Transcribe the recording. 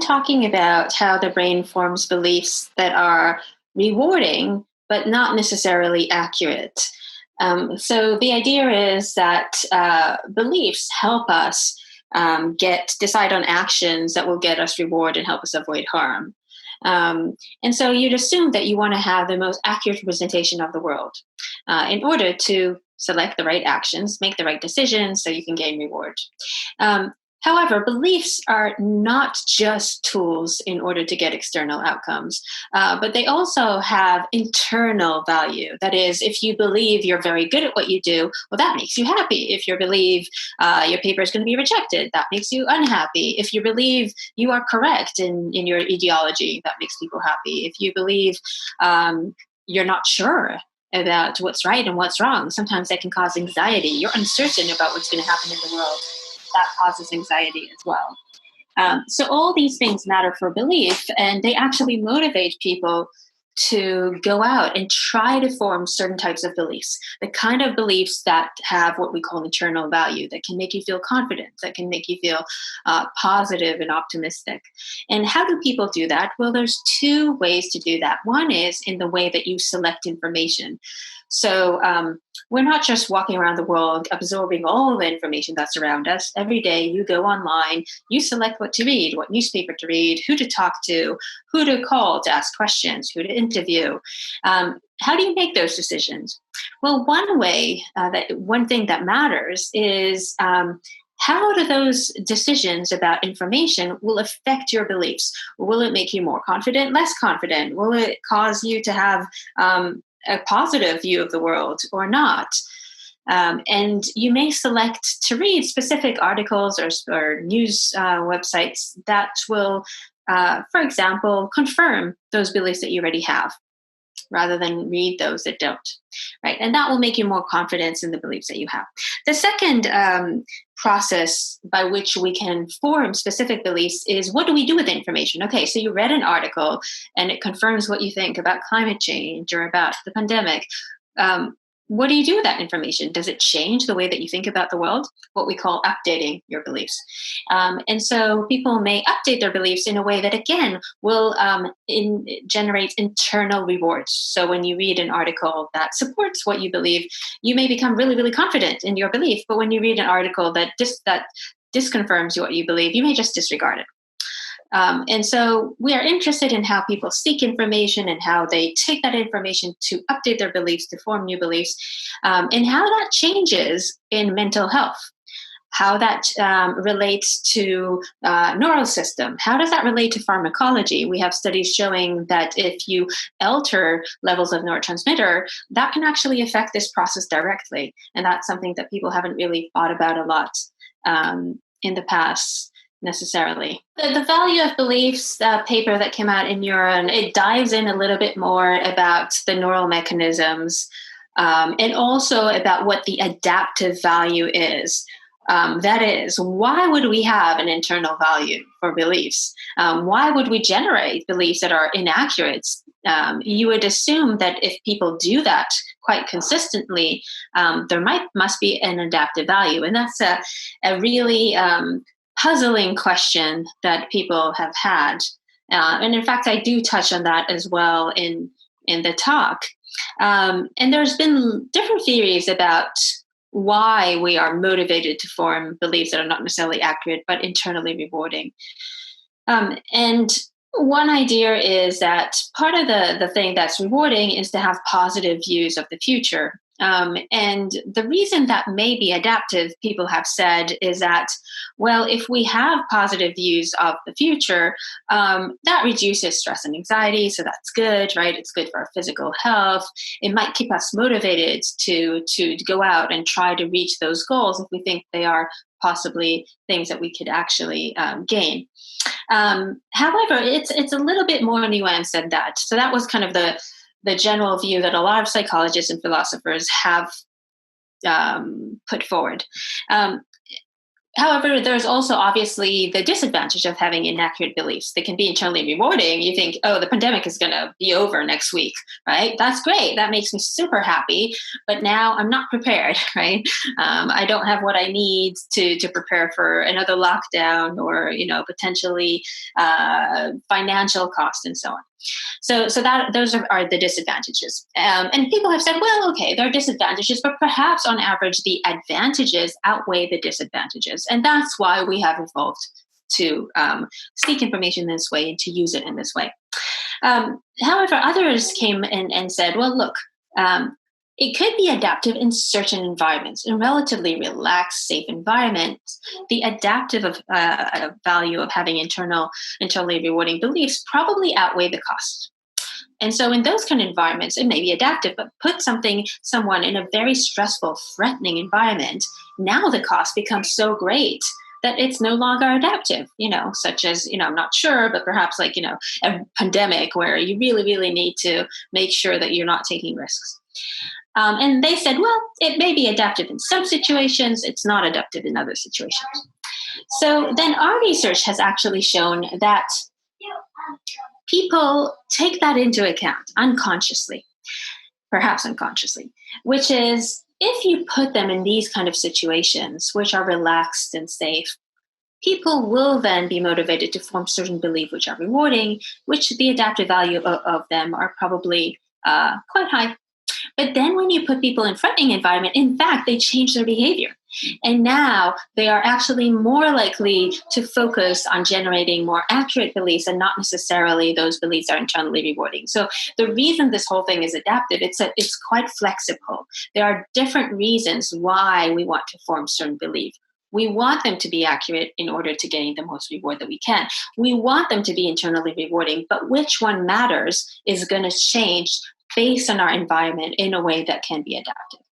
talking about how the brain forms beliefs that are rewarding, but not necessarily accurate. So the idea is that beliefs help us decide on actions that will get us reward and help us avoid harm. And so you'd assume that you want to have the most accurate representation of the world in order to select the right actions, make the right decisions so you can gain reward. Um, However, beliefs are not just tools in order to get external outcomes, but they also have internal value. That is, if you believe you're very good at what you do, well, that makes you happy. If you believe your paper is going to be rejected, that makes you unhappy. If you believe you are correct in your ideology, that makes people happy. If you believe you're not sure about what's right and what's wrong, sometimes that can cause anxiety. You're uncertain about what's going to happen in the world. That causes anxiety as well. So all these things matter for belief, and they actually motivate people to go out and try to form certain types of beliefs, the kind of beliefs that have what we call internal value, that can make you feel confident, that can make you feel positive and optimistic. And how do people do that? Well, there's two ways to do that. One is in the way that you select information. So we're not just walking around the world absorbing all the information that's around us. Every day you go online, you select what to read, what newspaper to read, who to talk to, who to call to ask questions, who to interview. How do you make those decisions? Well, one thing that matters is how do those decisions about information will affect your beliefs? Will it make you more confident, less confident? Will it cause you to have a positive view of the world or not? And you may select to read specific articles or news websites that will, for example, confirm those beliefs that you already have, rather than read those that don't, right? And that will make you more confident in the beliefs that you have. The second process by which we can form specific beliefs is, what do we do with the information? Okay, so you read an article and it confirms what you think about climate change or about the pandemic. What do you do with that information? Does it change the way that you think about the world? What we call updating your beliefs. And so people may update their beliefs in a way that, again, will generate internal rewards. So when you read an article that supports what you believe, you may become really, really confident in your belief. But when you read an article that disconfirms what you believe, you may just disregard it. And so we are interested in how people seek information and how they take that information to update their beliefs, to form new beliefs, and how that changes in mental health, how that relates to neural system. How does that relate to pharmacology? We have studies showing that if you alter levels of neurotransmitter, that can actually affect this process directly. And that's something that people haven't really thought about a lot in the past necessarily. The value of beliefs paper that came out in Neuron, it dives in a little bit more about the neural mechanisms and also about what the adaptive value is. That is, why would we have an internal value for beliefs? Why would we generate beliefs that are inaccurate? You would assume that if people do that quite consistently, there must be an adaptive value. And that's a really puzzling question that people have had. And in fact, I do touch on that as well in the talk. And there's been different theories about why we are motivated to form beliefs that are not necessarily accurate, but internally rewarding. And one idea is that part of the thing that's rewarding is to have positive views of the future. And the reason that may be adaptive, people have said, is that, well, if we have positive views of the future, that reduces stress and anxiety. So that's good, right? It's good for our physical health. It might keep us motivated to go out and try to reach those goals if we think they are possibly things that we could actually gain. However, it's a little bit more nuanced than that. So that was kind of the general view that a lot of psychologists and philosophers have put forward. However, there's also obviously the disadvantage of having inaccurate beliefs. They can be internally rewarding. You think, oh, the pandemic is going to be over next week, right? That's great. That makes me super happy. But now I'm not prepared, right? I don't have what I need to prepare for another lockdown or, potentially financial cost and so on. So that those are the disadvantages. And people have said, well, okay, there are disadvantages, but perhaps on average, the advantages outweigh the disadvantages. And that's why we have evolved to seek information this way and to use it in this way. However, others came in and said, well, look, it could be adaptive in certain environments. In relatively relaxed, safe environments, the adaptive value of having internally rewarding beliefs probably outweigh the cost. And so in those kind of environments, it may be adaptive, but put someone in a very stressful, threatening environment, now the cost becomes so great that it's no longer adaptive, such as, I'm not sure, but perhaps like, a pandemic where you really, really need to make sure that you're not taking risks. And they said, well, it may be adaptive in some situations, it's not adaptive in other situations. So then our research has actually shown that people take that into account unconsciously, perhaps unconsciously, which is if you put them in these kind of situations, which are relaxed and safe, people will then be motivated to form certain beliefs which are rewarding, which the adaptive value of them are probably quite high. But then when you put people in threatening environment, in fact, they change their behavior. And now they are actually more likely to focus on generating more accurate beliefs and not necessarily those beliefs are internally rewarding. So the reason this whole thing is adaptive, it's quite flexible. There are different reasons why we want to form certain beliefs. We want them to be accurate in order to gain the most reward that we can. We want them to be internally rewarding, but which one matters is going to change based on our environment in a way that can be adaptive.